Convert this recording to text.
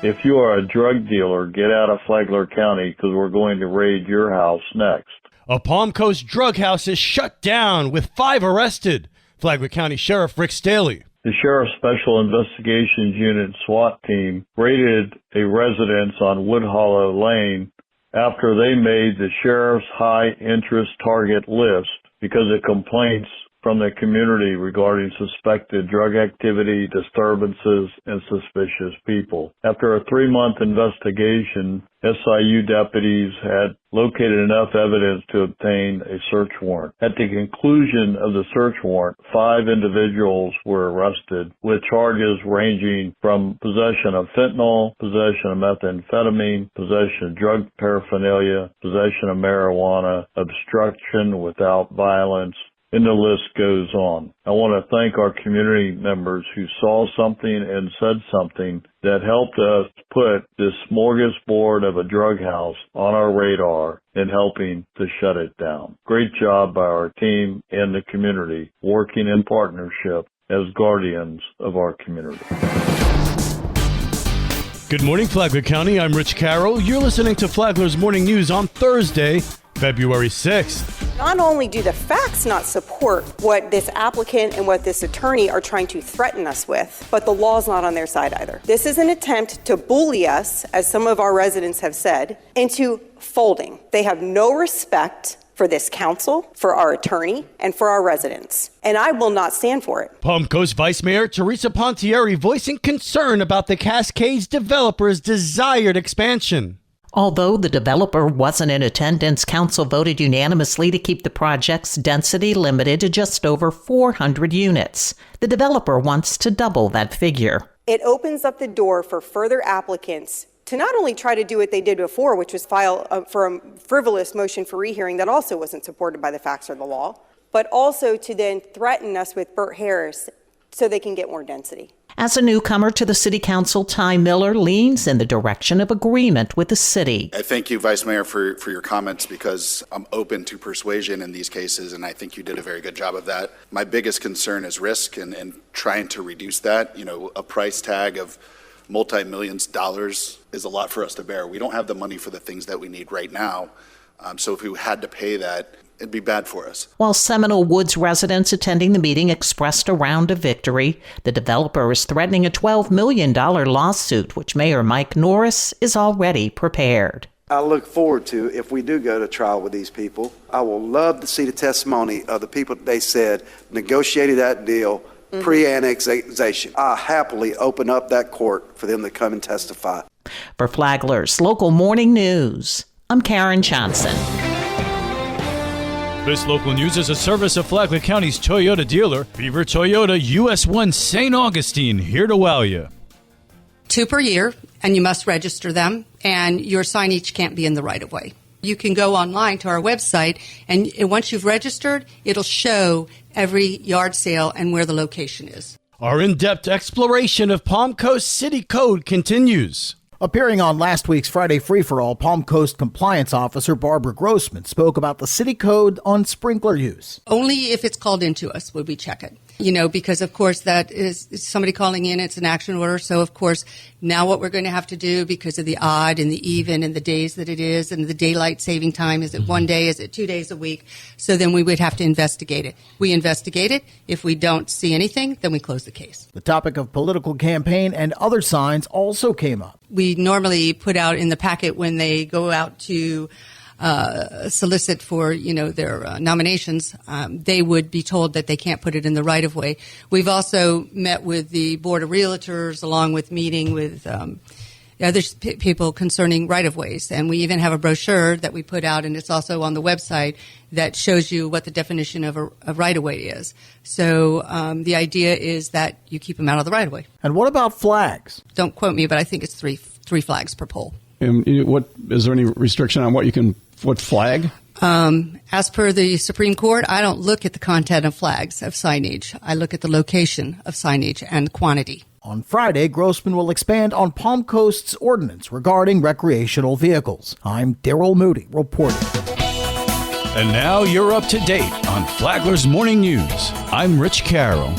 If you are a drug dealer, get out of Flagler County because we're going to raid your house next. A Palm Coast drug house is shut down with 5 arrested. Flagler County Sheriff Rick Staley. The Sheriff's Special Investigations Unit SWAT team raided a residence on Wood Hollow Lane after they made the Sheriff's high-interest target list because of complaints from the community regarding suspected drug activity, disturbances, and suspicious people. After a 3-month investigation, SIU deputies had located enough evidence to obtain a search warrant. At the conclusion of the search warrant, 5 individuals were arrested with charges ranging from possession of fentanyl, possession of methamphetamine, possession of drug paraphernalia, possession of marijuana, obstruction without violence, and the list goes on. I want to thank our community members who saw something and said something that helped us put this smorgasbord of a drug house on our radar and helping to shut it down. Great job by our team and the community working in partnership as guardians of our community. Good morning, Flagler County. I'm Rich Carroll. You're listening to Flagler's Morning News on Thursday, February 6th. Not only do the facts not support what this applicant and what this attorney are trying to threaten us with, but the law's not on their side either. This is an attempt to bully us, as some of our residents have said, into folding. They have no respect for this council, for our attorney, and for our residents. And I will not stand for it. Palm Coast Vice Mayor Teresa Pontieri voicing concern about the Cascades developer's desired expansion. Although the developer wasn't in attendance, council voted unanimously to keep the project's density limited to just over 400 units. The developer wants to double that figure. It opens up the door for further applicants to not only try to do what they did before, which was file for a frivolous motion for rehearing that also wasn't supported by the facts or the law, but also to then threaten us with Burt Harris so they can get more density. As a newcomer to the city council, Ty Miller leans in the direction of agreement with the city. I thank you, Vice Mayor, for your comments, because I'm open to persuasion in these cases, and I think you did a very good job of that. My biggest concern is risk and trying to reduce that. You know, a price tag of multi-millions dollars is a lot for us to bear. We don't have the money for the things that we need right now. So if we had to pay that, it'd be bad for us. While Seminole Woods residents attending the meeting expressed a round of victory, the developer is threatening a $12 million lawsuit, which Mayor Mike Norris is already prepared. I look forward to, if we do go to trial with these people, I will love to see the testimony of the people that they said negotiated that deal pre-annexation. I'll happily open up that court for them to come and testify. For Flagler's Local Morning News, I'm Karen Johnson. This local news is a service of Flagler County's Toyota dealer, Beaver Toyota US 1 St. Augustine, here to wow you. 2 per year, and you must register them, and your signage can't be in the right-of-way. You can go online to our website, and once you've registered, it'll show every yard sale and where the location is. Our in-depth exploration of Palm Coast City Code continues. Appearing on last week's Friday Free-for-All, Palm Coast Compliance Officer Barbara Grossman spoke about the city code on sprinkler use. Only if it's called into us would we check it. You know, because of course that is somebody calling in, it's an action order. So of course, now what we're going to have to do because of the odd and the even and the days that it is and the daylight saving time, is it 1 day, is it 2 days a week? So then we would have to investigate it. We investigate it. If we don't see anything, then we close the case. The topic of political campaign and other signs also came up. We normally put out in the packet when they go out to solicit for, their nominations, they would be told that they can't put it in the right-of-way. We've also met with the Board of Realtors along with meeting with other people concerning right-of-ways. And we even have a brochure that we put out, and it's also on the website, that shows you what the definition of a right-of-way is. So the idea is that you keep them out of the right-of-way. And what about flags? Don't quote me, but I think it's three flags per pole. What is there any restriction on what flag? As per the Supreme Court, I don't look at the content of flags of signage. I look at the location of signage and quantity. On Friday, Grossman will expand on Palm Coast's ordinance regarding recreational vehicles. I'm Daryl Moody reporting. And now you're up to date on Flagler's Morning News. I'm Rich Carroll.